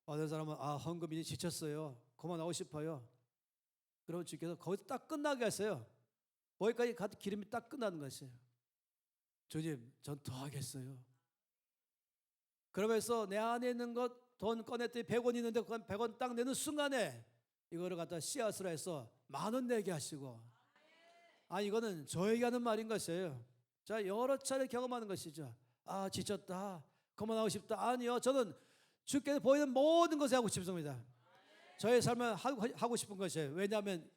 어떤 사람은 헌금이 지쳤어요. 그만하고 싶어요. 그러면 주께서 거기서 딱 끝나게 하세요. 거기까지 가도 기름이 딱 끝나는 것이에요. 주님, 전 더 하겠어요. 그러면서 내 안에 있는 것 돈 꺼냈더니 100원 있는데 그 100원 딱 내는 순간에 이거를 갖다 씨앗으로 해서 10,000원 내게 하시고, 이거는 저에게 하는 말인 것이에요. 자, 여러 차례 경험하는 것이죠. 지쳤다, 그만하고 싶다. 아니요, 저는 주께서 보이는 모든 것을 하고 싶습니다. 저의 삶을 하고 싶은 것이에요. 왜냐하면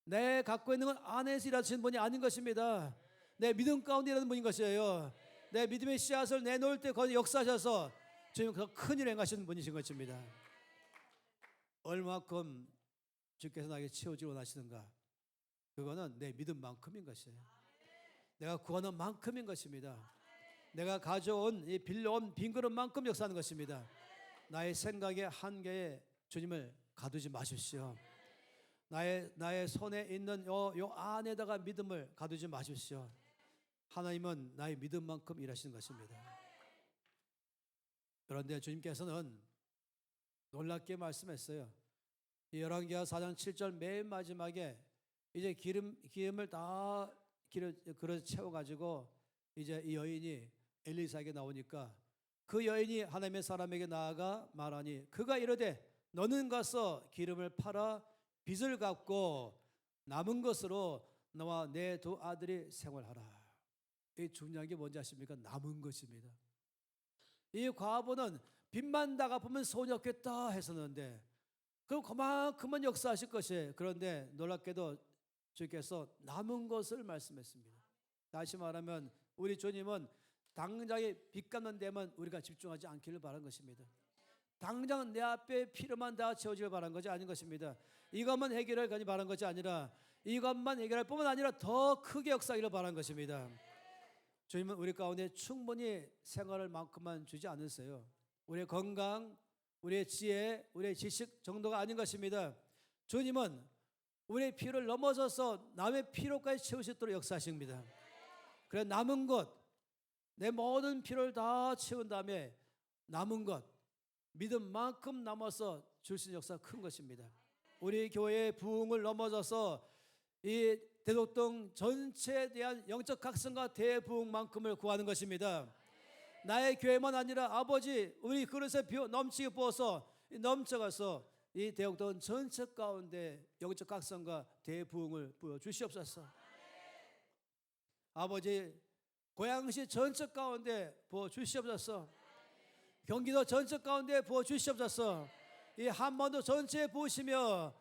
내 갖고 있는 건 안에서 일하시는 분이 아닌 것입니다. 내 믿음 가운데 일하는 분인 것이에요. 내 믿음의 씨앗을 내놓을 때 거기 역사하셔서 주님 더 큰 일 행하시는 분이신 것입니다. 얼마큼 주께서 나에게 채워주기 원하시는가, 그거는 내 믿음만큼인 것이에요. 내가 구하는 만큼인 것입니다. 내가 가져온 이 빌려온 빈 그릇만큼 역사하는 것입니다. 나의 생각의 한계에 주님을 가두지 마십시오. 나의 손에 있는 요 안에다가 믿음을 가두지 마십시오. 하나님은 나의 믿음만큼 일하시는 것입니다. 그런데 주님께서는 놀랍게 말씀했어요. 열왕기하 4장 7절 맨 마지막에 이제 기름을 다 그릇 채워가지고 이제 이 여인이 엘리사에게 나오니까 그 여인이 하나님의 사람에게 나아가 말하니 그가 이르되 너는 가서 기름을 팔아 빚을 갚고 남은 것으로 너와 내 두 아들이 생활하라. 이 중요한 게 뭔지 아십니까? 남은 것입니다. 이 과부는 빚만 다 갚으면 소원이 없겠다 했었는데 그럼 그만큼은 역사하실 것이에요. 그런데 놀랍게도 주께서 남은 것을 말씀했습니다. 다시 말하면 우리 주님은 당장에 빚 갚는 데만 우리가 집중하지 않기를 바란 것입니다. 당장 내 앞에 필요만 다 채워지길 바란 것이 아닌 것입니다. 이것만 해결할 것이 바란 것이 아니라 이것만 해결할 뿐만 아니라 더 크게 역사하기를 바란 것입니다. 주님은 우리 가운데 충분히 생활할 만큼만 주지 않으세요. 우리의 건강, 우리의 지혜, 우리의 지식 정도가 아닌 것입니다. 주님은 우리의 필요를 넘어서서 남의 필요까지 채울 수 있도록 역사하십니다. 그래 남은 것, 내 모든 필요를 다 채운 다음에 남은 것, 믿음만큼 남아서 줄 수 있는 역사가 큰 것입니다. 우리 교회의 부흥을 넘어서서 이 대덕동 전체에 대한 영적 각성과 대부흥만큼을 구하는 것입니다. 나의 교회만 아니라 아버지 우리 그릇에 넘치게 부어서 넘쳐가서 이 대덕동 전체 가운데 영적 각성과 대부흥을 부어 주시옵소서. 아버지 고양시 전체 가운데 부어 주시옵소서. 경기도 전체 가운데 부어 주시옵소서. 이 한반도 전체에 부으시며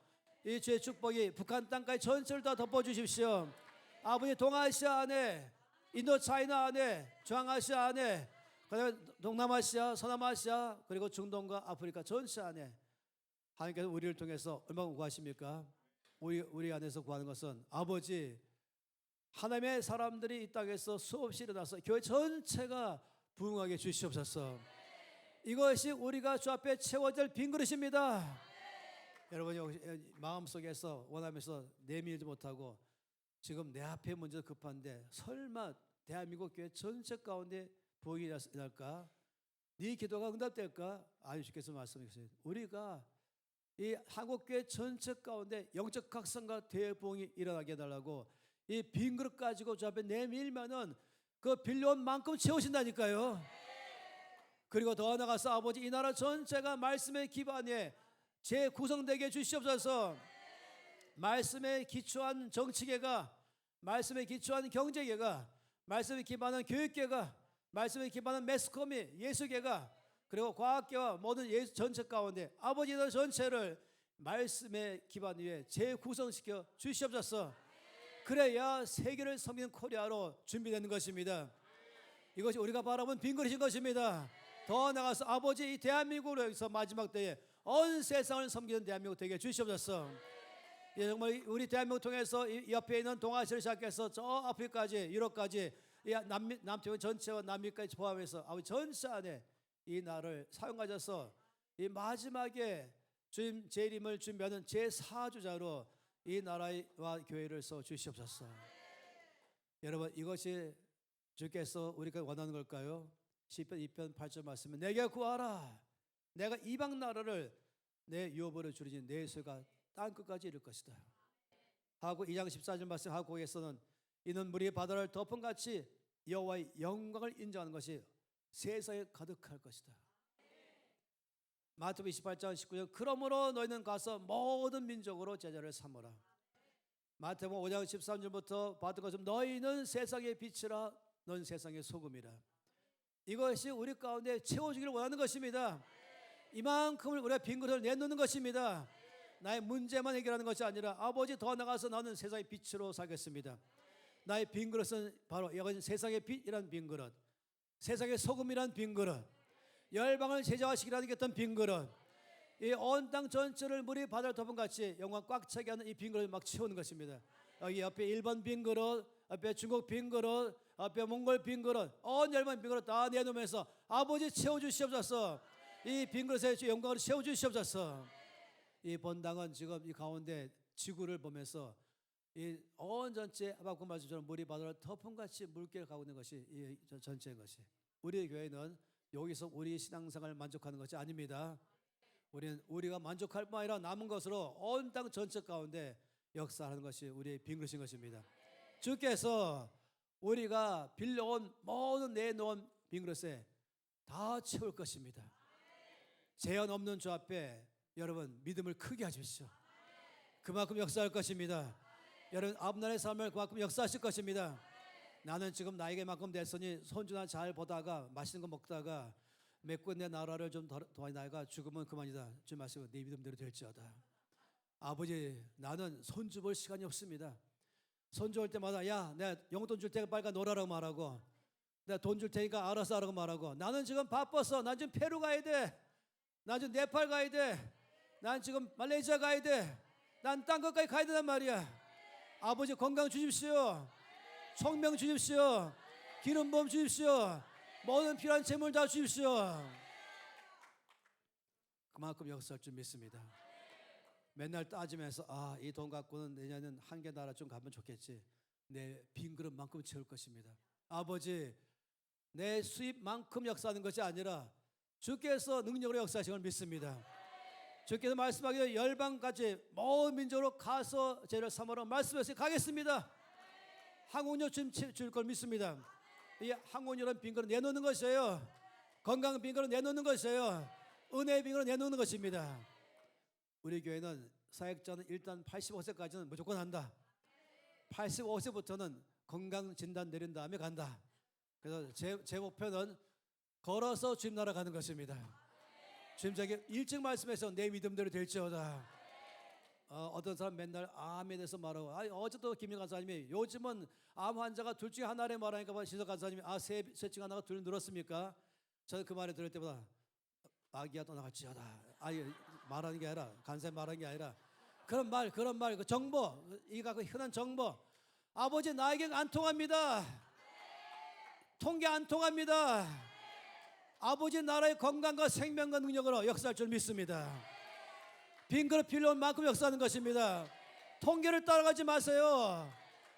이 주의 축복이 북한 땅까지 전체를 다 덮어주십시오. 아버지 동아시아 안에, 인도차이나 안에, 중앙아시아 안에, 그다음에 동남아시아, 서남아시아, 그리고 중동과 아프리카 전체 안에 하나님께서 우리를 통해서 얼마나 구하십니까? 우리 안에서 구하는 것은 아버지 하나님의 사람들이 이 땅에서 수없이 일어나서 교회 전체가 부흥하게 주시옵소서. 이것이 우리가 주 앞에 채워질 빈 그릇입니다. 여러분 마음속에서 원하면서 내밀지 못하고 지금 내 앞에 문제가 급한데 설마 대한민국 교회 전체 가운데 부흥이 일어날까? 네 기도가 응답될까? 아니 주께서 말씀하셨어요. 우리가 이 한국교회 전체 가운데 영적 각성과 대부흥이 일어나게 해달라고 이 빈 그릇 가지고 주 앞에 내밀면은 그 빌려온 만큼 채우신다니까요. 그리고 더 나아가서 아버지 이 나라 전체가 말씀의 기반에 재구성되게 해주시옵소서. 말씀에 기초한 정치계가, 말씀에 기초한 경제계가, 말씀에 기반한 교육계가, 말씀에 기반한 매스컴이, 예수계가, 그리고 과학계와 모든 예수 전체 가운데 아버지 너 전체를 말씀의 기반 위에 재구성시켜 주시옵소서. 그래야 세계를 섬기는 코리아로 준비되는 것입니다. 이것이 우리가 바라본 빈그릇인 것입니다. 더 나아가서 아버지 이 대한민국으로 여기서 마지막 때에 온 세상을 섬기는 대한민국 되게 주시옵소서. 예, 정말 우리 대한민국 통해서 이 옆에 있는 동아시아를 시작해서 저 아프리카까지, 유럽까지, 남태평양 전체와 남미까지 포함해서 아버지 전체 안에 이 나라를 사용하셔서 이 마지막에 주님 재림을 준비하는 제4주자로 이 나라와 교회를 써 주시옵소서. 여러분 이것이 주께서 우리가 원하는 걸까요? 시편 2편 8절 말씀은 내게 구하라. 내가 이방 나라를 내 유업으로 주리니 내 소가 땅 끝까지 이를 것이다 하고 2장 14절 말씀하고 거기에서는 이는 물이 바다를 덮은 같이 여호와의 영광을 인정하는 것이 세상에 가득할 것이다. 마태복음 28장 19절 그러므로 너희는 가서 모든 민족으로 제자를 삼으라. 마태복음 5장 13절부터 받은 것처럼 너희는 세상의 빛이라 너는 세상의 소금이라. 이것이 우리 가운데 채워주기를 원하는 것입니다. 이만큼을 우리가 빈 그릇을 내놓는 것입니다. 나의 문제만 해결하는 것이 아니라 아버지 더 나가서 나는 세상의 빛으로 살겠습니다. 나의 빈 그릇은 바로 이건 세상의 빛이란 빈 그릇, 세상의 소금이란 빈 그릇, 열방을 제자화시키라는 어떤 빈 그릇, 이 온 땅 전체를 물이 바다를 덮은 같이 영광 꽉 차게 하는 이 빈 그릇을 막 채우는 것입니다. 여기 옆에 일본 빈 그릇, 옆에 중국 빈 그릇, 옆에 몽골 빈 그릇, 온 열방 빈 그릇 다 내놓으면서 아버지 채워주시옵소서. 이 빈 그릇에 영광을 채워주시옵소서. 이 본당은 지금 이 가운데 지구를 보면서 이 온 전체 하박국 말씀처럼 물이 바다를 덮은 같이 물결 가고 있는 것이 이 전체인 것이. 우리 교회는 여기서 우리 신앙생활을 만족하는 것이 아닙니다. 우리는 우리가 만족할 뿐 아니라 남은 것으로 온 땅 전체 가운데 역사하는 것이 우리의 빈 그릇인 것입니다. 주께서 우리가 빌려온 모든 내놓은 빈 그릇에 다 채울 것입니다. 제한 없는 주 앞에 여러분 믿음을 크게 하십시오. 그만큼 역사할 것입니다. 여러분 앞날의 삶을 그만큼 역사하실 것입니다. 나는 지금 나에게만큼 됐으니 손주나 잘 보다가 맛있는 거 먹다가 맺고 내 나라를 좀 도와내다가 죽으면 그만이다. 주 말씀은 네 믿음대로 될지어다. 아버지 나는 손주 볼 시간이 없습니다. 손주 올 때마다 야 내가 용돈 줄 테니까 빨리 가 놀아라고 말하고 내가 돈 줄 테니까 알아서 하라고 말하고 나는 지금 바빠서 난 지금 페루 가야 돼. 난 지금 네팔 가야 돼. 난 지금 말레이시아 가야 돼. 난 딴 것까지 가야 된단 말이야. 아버지 건강 주십시오. 총명 주십시오. 기름부음 주십시오. 모든 필요한 재물 다 주십시오. 그만큼 역사할 줄 믿습니다. 맨날 따지면서 이 돈 갖고는 내년은 한 개 나라 좀 가면 좋겠지. 내 빈 그릇만큼 채울 것입니다. 아버지 내 수입만큼 역사하는 것이 아니라 주께서 능력으로 역사하신 걸 믿습니다. 주께서 말씀하기를 열방까지 모든 민족으로 가서 제를 삼으러 말씀하시 가겠습니다. 항공료 줄 걸 믿습니다. 이 항공료는 빈 그릇 내놓는 것이에요. 건강 빈 그릇 내놓는 것이에요. 은혜의 빈 그릇 내놓는 것입니다. 우리 교회는 사역자는 일단 85세까지는 무조건 한다. 85세부터는 건강 진단 내린 다음에 간다. 그래서 제 목표는 걸어서 주님 나라 가는 것입니다. 주님께 일찍 말씀해서 내 믿음대로 될지어다. 어떤 사람 맨날 암에 대해서 말하고 어제도 김영 간사님이 요즘은 암 환자가 둘 중에 하나를 말하니까 신석 간사님이 셋 중에 하나가 둘 늘었습니까? 저는 그 말을 들을 때마다 아기야 떠나갈지어다. 말하는 게 아니라 간사님 말하는 게 아니라 그런 말 그 정보 이가 그 흔한 정보 아버지 나에겐 안 통합니다. 통계 안 통합니다. 아버지 나라의 건강과 생명과 능력으로 역사할 줄 믿습니다. 빈 그릇 필요한 만큼 역사하는 것입니다. 통계를 따라가지 마세요.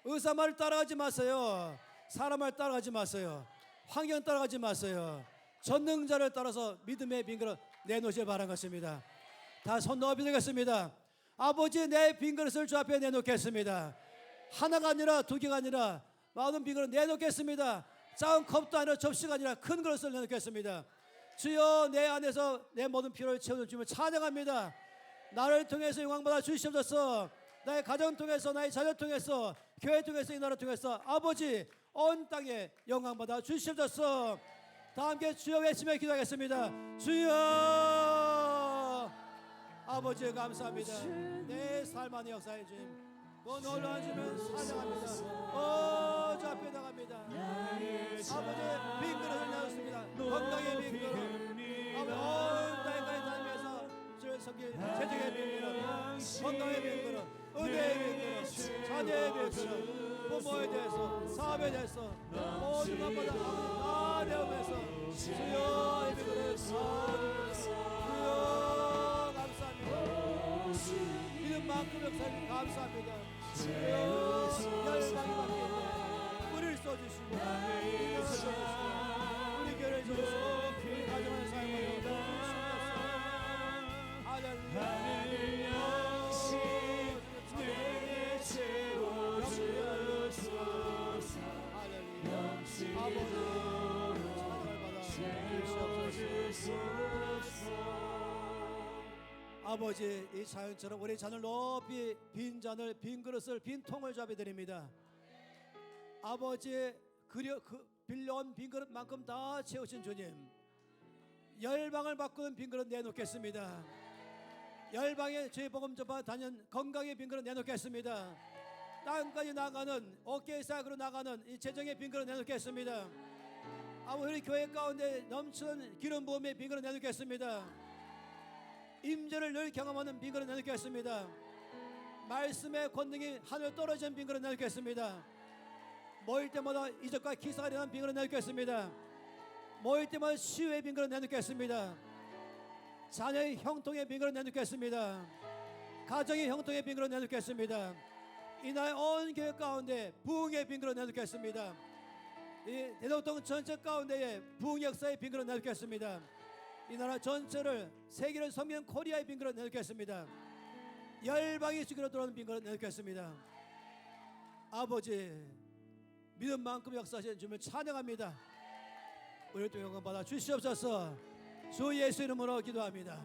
의사 말을 따라가지 마세요. 사람 말을 따라가지 마세요. 환경 따라가지 마세요. 전능자를 따라서 믿음의 빈 그릇 내놓으시길 바라는 것입니다. 다 손 높이겠습니다. 아버지 내 빈 그릇을 주 앞에 내놓겠습니다. 하나가 아니라 두 개가 아니라 모든 빈 그릇 내놓겠습니다. 작은 컵도 아니라 접시가 아니라 큰 그릇을 내놓겠습니다. 주여 내 안에서 내 모든 필요를 채우는 주님을 찬양합니다. 나를 통해서 영광받아 주시옵소서. 나의 가정 통해서 나의 자녀 통해서 교회 통해서 이 나라 통해서 아버지 온 땅에 영광받아 주시옵소서. 다 함께 주여 외치며 기도하겠습니다. 주여 아버지 감사합니다. 내 삶 안에 역사해 주님 그 놀라운 주님을 찬양합니다. 주 앞에 나갑니다. 아버지 빈 그릇을 내었습니다. 건강의 빈 그릇 아버지 온 땅까지 다니면서 주를 섬길 재정의 빈 그릇 건강의 빈 그릇 은혜의 빈 그릇 자녀의 빈 그릇 부모에 대해서 사업에 대해서 모든 것마다 다 내어면서 주여 이 빈 그릇 주여 감사합니다. 믿음만큼 역사님 감사합니다. 주여 열방이 바뀌었네. 뿌리를 쏘주시고 믿음을 쏘주시고 우리 교회를 쏘주시고 우리 가정을 사용하여 주시옵소서. 할렐루야. 내게 채워주소서. 할렐루야. 아버지 찬양을 받아 주시옵소서. 아버지 이 자연처럼 우리 잔을 높이 빈 잔을 빈 그릇을 빈 통을 잡아드립니다. 아버지 빌려온 빈 그릇만큼 다 채우신 주님 열방을 바꾸는 빈 그릇 내놓겠습니다. 열방에 죄 복음 전파 다니는 건강의 빈 그릇 내놓겠습니다. 땅까지 나가는 어깨 사역으로 나가는 이 재정의 빈 그릇 내놓겠습니다. 아버지 우리 교회 가운데 넘치는 기름 부음의 빈 그릇 내놓겠습니다. 임재를 늘 경험하는 빈 그릇 내놓겠습니다. 말씀의 권능이 하늘 떨어지는 빈 그릇 내놓겠습니다. 모일 때마다 이적과 기사가 일어나는 빈 그릇 내놓겠습니다. 모일 때마다 치유의 빈 그릇 내놓겠습니다. 자녀의 형통의 빈 그릇 내놓겠습니다. 가정의 형통의 빈 그릇 내놓겠습니다. 이날 온 교회 가운데 부흥의 빈 그릇 내놓겠습니다. 이 대동동 전체 가운데에 부흥 역사의 빈 그릇 내놓겠습니다. 이 나라 전체를 세계를 섬기는 코리아의 빈 그릇 내놓겠습니다. 열방이 주기로 돌아오는 빈 그릇 내놓겠습니다. 아버지 믿음만큼 역사하시는 주님을 찬양합니다. 우리를 또 영광 받아 주시옵소서. 주 예수 이름으로 기도합니다.